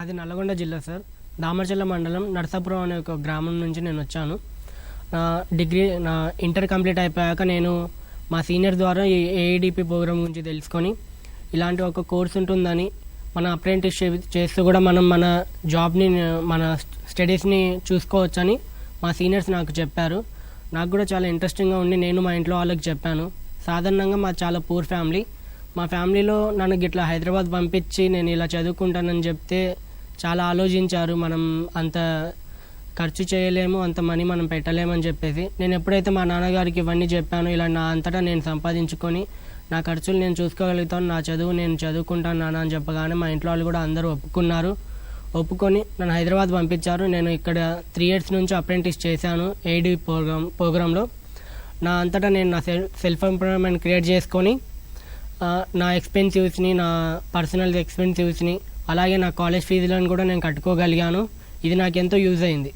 మాది నల్లగొండ జిల్లా సార్. దామర్చర్ల మండలం నరసాపురం అనే ఒక గ్రామం నుంచి నేను వచ్చాను. నా ఇంటర్ కంప్లీట్ అయిపోయాక నేను మా సీనియర్ ద్వారా ఈ ఏఐడిపి ప్రోగ్రామ్ గురించి తెలుసుకొని ఇలాంటి ఒక కోర్స్ ఉంటుందని, మన అప్రెంటిస్షిప్ చేస్తూ కూడా మనం మన జాబ్ని, మన స్టడీస్ని చూసుకోవచ్చని మా సీనియర్స్ నాకు చెప్పారు. నాకు కూడా చాలా ఇంట్రెస్టింగ్గా ఉండి నేను మా ఇంట్లో వాళ్ళకి చెప్పాను. సాధారణంగా మా చాలా పూర్ ఫ్యామిలీ. మా ఫ్యామిలీలో నన్ను గిట్లా హైదరాబాద్ పంపించి నేను ఇలా చదువుకుంటానని చెప్తే చాలా ఆలోచించారు. మనం అంత ఖర్చు చేయలేము, అంత మనీ మనం పెట్టలేమని చెప్పేసి. నేను ఎప్పుడైతే మా నాన్నగారికి ఇవన్నీ చెప్పాను, ఇలా నా అంతటా నేను సంపాదించుకొని నా ఖర్చులు నేను చూసుకోగలుగుతాను, నా చదువు నేను చదువుకుంటాను నాన్న అని చెప్పగానే మా ఇంట్లో వాళ్ళు కూడా అందరూ ఒప్పుకొని నన్ను హైదరాబాద్ పంపించారు. నేను ఇక్కడ 3 years నుంచి అప్రెంటిస్ చేశాను ఏఐడి ప్రోగ్రాంలో. నా అంతటా నేను నా సెల్ఫ్ ఎంప్లాయ్మెంట్ క్రియేట్ చేసుకొని నా ఎక్స్పెన్సివ్స్ని, నా పర్సనల్ ఎక్స్పెన్సివ్స్ని, అలాగే నా కాలేజ్ ఫీజులను కూడా నేను కట్టుకోగలిగాను. ఇది నాకు ఎంతో యూజ్ అయింది.